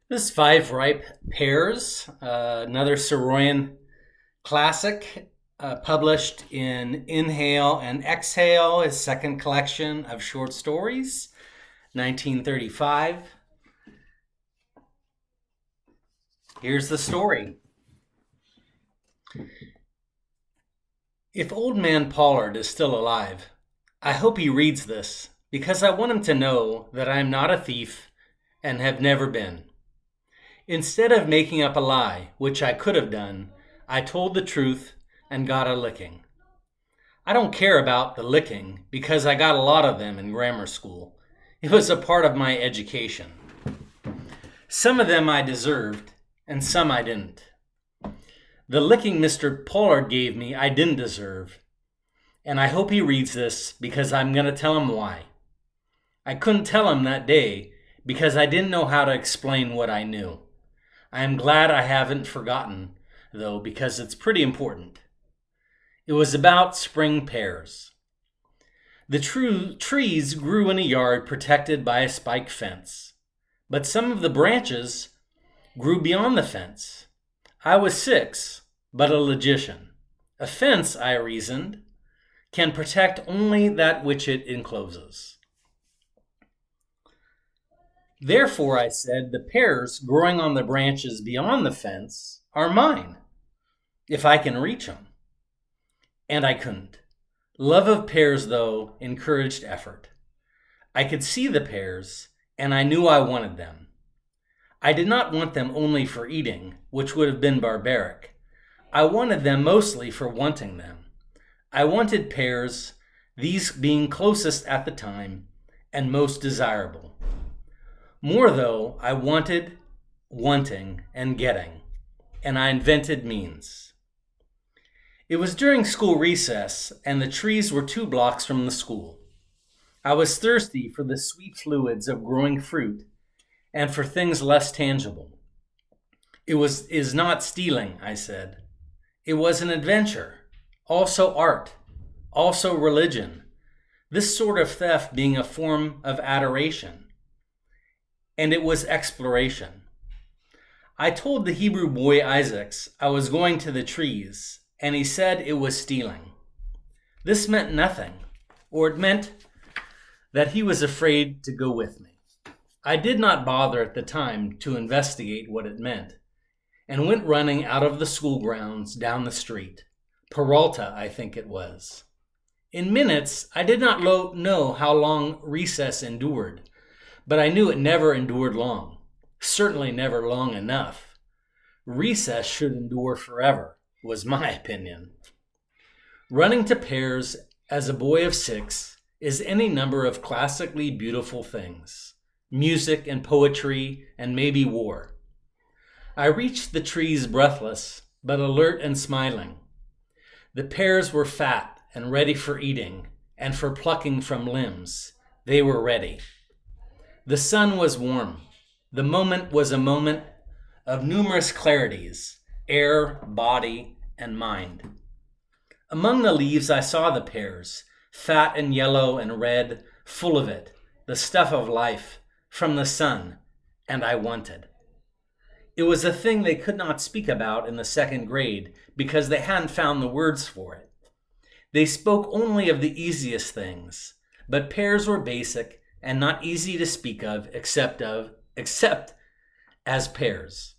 This is Five Ripe Pears, another Saroyan classic, published in Inhale and Exhale, his second collection of short stories, 1935. Here's the story. If Old Man Pollard is still alive, I hope he reads this because I want him to know that I am not a thief and have never been. Instead of making up a lie, which I could have done, I told the truth and got a licking. I don't care about the licking because I got a lot of them in grammar school. It was a part of my education. Some of them I deserved, and some I didn't. The licking Mr. Pollard gave me I didn't deserve, and I hope he reads this because I'm going to tell him why. I couldn't tell him that day because I didn't know how to explain what I knew. I am glad I haven't forgotten, though, because it's pretty important. It was about spring pears. The trees grew in a yard protected by a spike fence, but some of the branches grew beyond the fence. I was 6, but a logician. A fence, I reasoned, can protect only that which it encloses. Therefore, I said, the pears growing on the branches beyond the fence are mine, if I can reach them. And I couldn't. Love of pears, though, encouraged effort. I could see the pears, and I knew I wanted them. I did not want them only for eating, which would have been barbaric. I wanted them mostly for wanting them. I wanted pears, these being closest at the time and most desirable. More, though, I wanted, wanting, and getting, and I invented means. It was during school recess, and the trees were 2 blocks from the school. I was thirsty for the sweet fluids of growing fruit and for things less tangible. Is not stealing, I said. It was an adventure, also art, also religion, this sort of theft being a form of adoration. And it was exploration. I told the Hebrew boy Isaacs I was going to the trees, and he said it was stealing. This meant nothing, or it meant that he was afraid to go with me. I did not bother at the time to investigate what it meant, and went running out of the school grounds down the street. Peralta, I think it was. In minutes, I did not know how long recess endured, but I knew it never endured long, certainly never long enough. Recess should endure forever, was my opinion. Running to Pears as a boy of 6 is any number of classically beautiful things, music and poetry and maybe war. I reached the trees breathless, but alert and smiling. The pears were fat and ready for eating and for plucking from limbs. They were ready. The sun was warm. The moment was a moment of numerous clarities, air, body, and mind. Among the leaves I saw the pears, fat and yellow and red, full of it, the stuff of life, from the sun, and I wanted. It was a thing they could not speak about in the 2nd grade because they hadn't found the words for it. They spoke only of the easiest things, but pears were basic and not easy to speak of except as pears.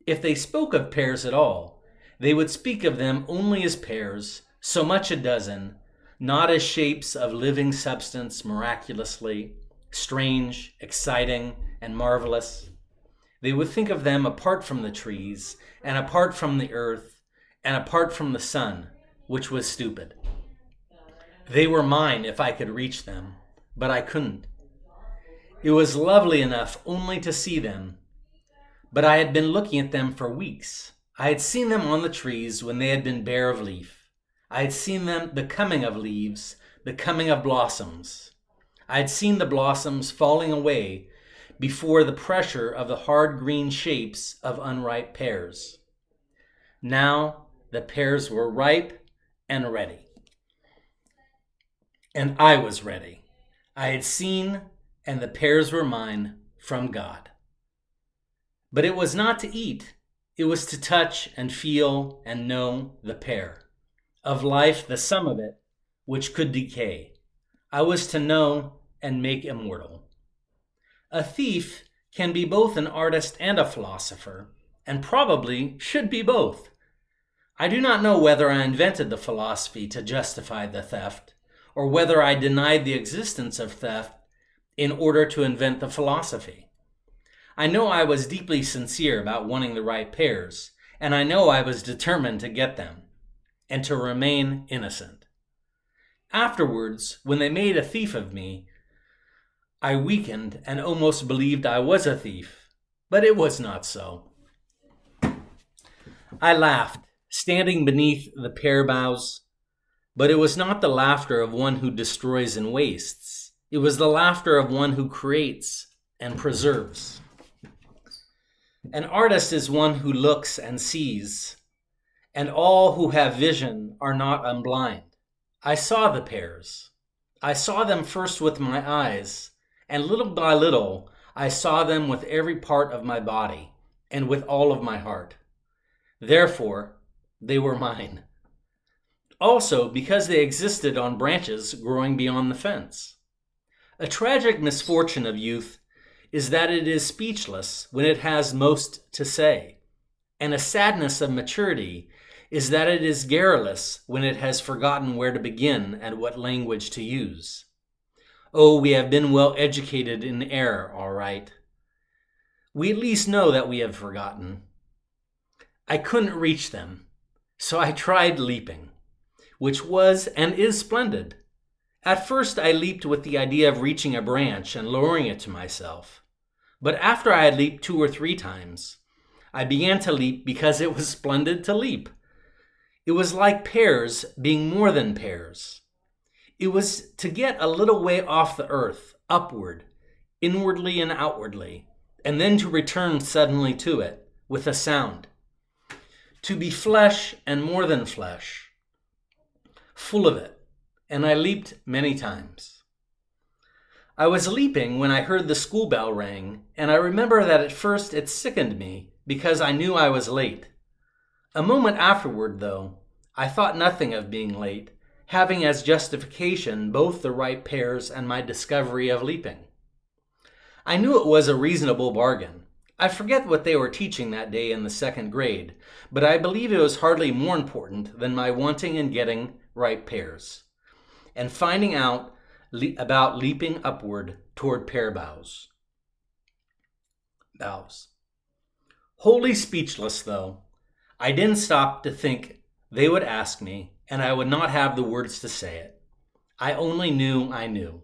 If they spoke of pears at all, they would speak of them only as pears, so much a dozen, not as shapes of living substance miraculously, strange, exciting, and marvelous. They would think of them apart from the trees, and apart from the earth, and apart from the sun, which was stupid. They were mine if I could reach them, but I couldn't. It was lovely enough only to see them, but I had been looking at them for weeks. I had seen them on the trees when they had been bare of leaf. I had seen them the coming of leaves, the coming of blossoms. I had seen the blossoms falling away before the pressure of the hard green shapes of unripe pears. Now the pears were ripe and ready. And I was ready. I had seen, and the pears were mine from God. But it was not to eat. It was to touch and feel and know the pear. Of life, the sum of it, which could decay. I was to know and make immortal. A thief can be both an artist and a philosopher, and probably should be both. I do not know whether I invented the philosophy to justify the theft, or whether I denied the existence of theft in order to invent the philosophy. I know I was deeply sincere about wanting the right pears, and I know I was determined to get them, and to remain innocent. Afterwards, when they made a thief of me, I weakened and almost believed I was a thief, but it was not so. I laughed, standing beneath the pear boughs, but it was not the laughter of one who destroys and wastes. It was the laughter of one who creates and preserves. An artist is one who looks and sees, and all who have vision are not unblind. I saw the pears. I saw them first with my eyes, and little by little I saw them with every part of my body and with all of my heart. Therefore, they were mine. Also, because they existed on branches growing beyond the fence. A tragic misfortune of youth is that it is speechless when it has most to say, and a sadness of maturity is that it is garrulous when it has forgotten where to begin and what language to use. Oh, we have been well educated in error, all right. We at least know that we have forgotten. I couldn't reach them, so I tried leaping, which was and is splendid. At first I leaped with the idea of reaching a branch and lowering it to myself. But after I had leaped 2 or 3 times, I began to leap because it was splendid to leap. It was like pears being more than pears. It was to get a little way off the earth, upward, inwardly and outwardly, and then to return suddenly to it with a sound. To be flesh and more than flesh, full of it, and I leaped many times. I was leaping when I heard the school bell ring, and I remember that at first it sickened me because I knew I was late. A moment afterward, though, I thought nothing of being late, having as justification both the ripe pears and my discovery of leaping. I knew it was a reasonable bargain. I forget what they were teaching that day in the 2nd grade, but I believe it was hardly more important than my wanting and getting ripe pears, and finding out about leaping upward toward pear boughs. Wholly speechless, though, I didn't stop to think they would ask me, and I would not have the words to say it. I only knew I knew.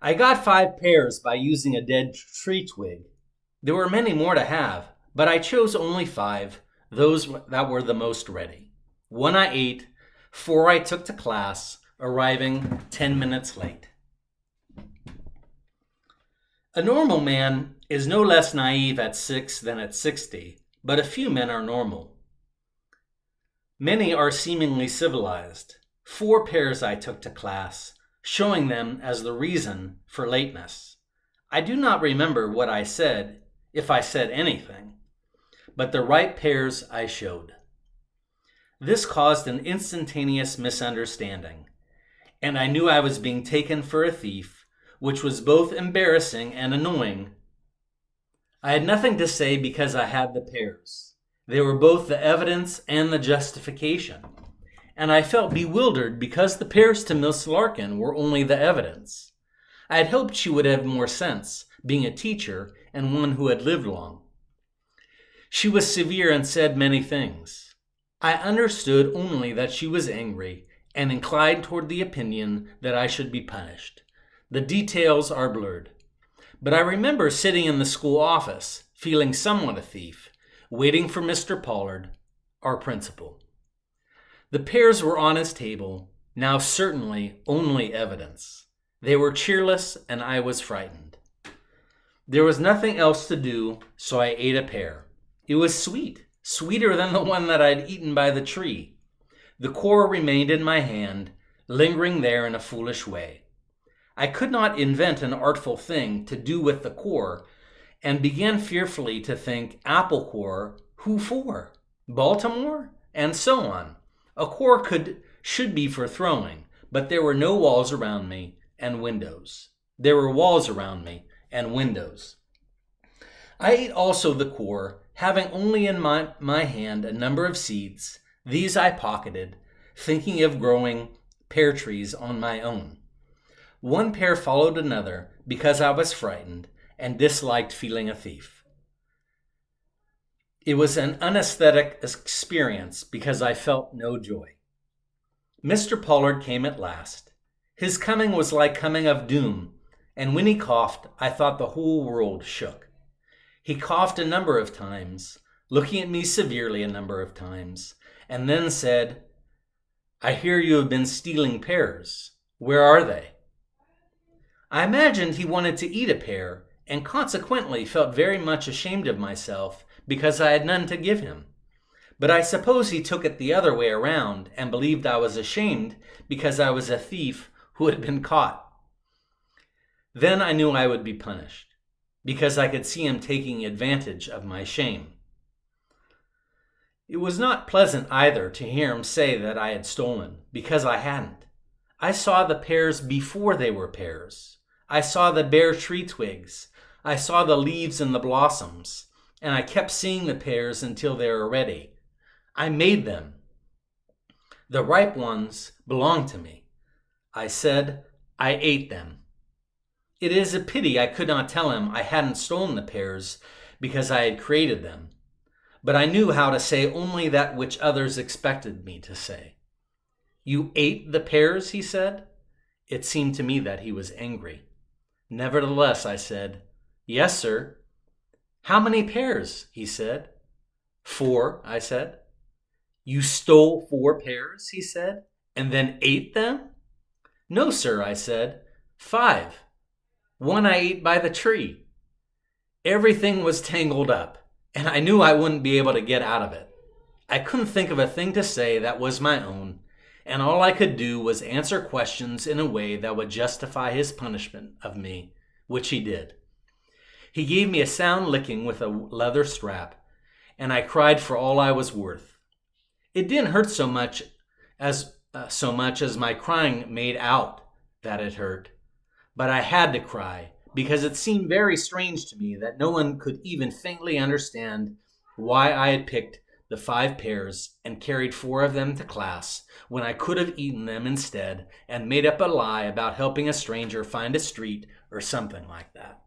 I got 5 pears by using a dead tree twig. There were many more to have, but I chose only 5, those that were the most ready. 1 I ate, 4 I took to class, arriving 10 minutes late. A normal man is no less naive at 6 than at 60, but a few men are normal. Many are seemingly civilized. 4 pears I took to class, showing them as the reason for lateness. I do not remember what I said, if I said anything, but the ripe pears I showed. This caused an instantaneous misunderstanding, and I knew I was being taken for a thief, which was both embarrassing and annoying. I had nothing to say because I had the pears. They were both the evidence and the justification, and I felt bewildered because the pears to Miss Larkin were only the evidence. I had hoped she would have more sense, being a teacher and one who had lived long. She was severe and said many things. I understood only that she was angry and inclined toward the opinion that I should be punished. The details are blurred. But I remember sitting in the school office, feeling somewhat a thief, waiting for Mr. Pollard, our principal. The pears were on his table, now certainly only evidence. They were cheerless, and I was frightened. There was nothing else to do, so I ate a pear. It was sweet, sweeter than the one that I'd eaten by the tree. The core remained in my hand, lingering there in a foolish way. I could not invent an artful thing to do with the core, and began fearfully to think apple core, who for? Baltimore? And so on. A core should be for throwing, but there were no walls around me and windows. There were walls around me and windows. I ate also the core, having only in my hand a number of seeds. These I pocketed, thinking of growing pear trees on my own. One pear followed another because I was frightened and disliked feeling a thief. It was an unaesthetic experience because I felt no joy. Mr. Pollard came at last. His coming was like coming of doom, and when he coughed, I thought the whole world shook. He coughed a number of times, looking at me severely a number of times, and then said, "I hear you have been stealing pears. Where are they?" I imagined he wanted to eat a pear, and consequently felt very much ashamed of myself because I had none to give him. But I suppose he took it the other way around and believed I was ashamed because I was a thief who had been caught. Then I knew I would be punished, because I could see him taking advantage of my shame. It was not pleasant either to hear him say that I had stolen, because I hadn't. I saw the pears before they were pears. I saw the bare tree twigs. I saw the leaves and the blossoms, and I kept seeing the pears until they were ready. I made them. The ripe ones belonged to me. I said, I ate them. It is a pity I could not tell him I hadn't stolen the pears because I had created them, but I knew how to say only that which others expected me to say. "You ate the pears," he said. It seemed to me that he was angry. Nevertheless, I said, "Yes, sir." "How many pears?" he said. "4," I said. "You stole 4 pears," he said, "and then ate them?" "No, sir," I said. 5. One I ate by the tree." Everything was tangled up, and I knew I wouldn't be able to get out of it. I couldn't think of a thing to say that was my own, and all I could do was answer questions in a way that would justify his punishment of me, which he did. He gave me a sound licking with a leather strap, and I cried for all I was worth. It didn't hurt so much as my crying made out that it hurt. But I had to cry, because it seemed very strange to me that no one could even faintly understand why I had picked the 5 pears and carried 4 of them to class, when I could have eaten them instead and made up a lie about helping a stranger find a street or something like that.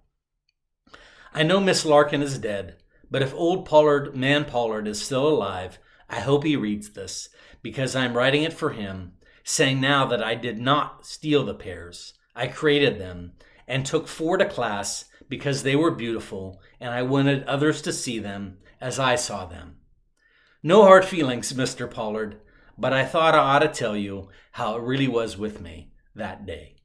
I know Miss Larkin is dead, but if old man Pollard is still alive, I hope he reads this, because I'm writing it for him, saying now that I did not steal the pears. I created them and took 4 to class because they were beautiful and I wanted others to see them as I saw them. No hard feelings, Mr. Pollard, but I thought I ought to tell you how it really was with me that day.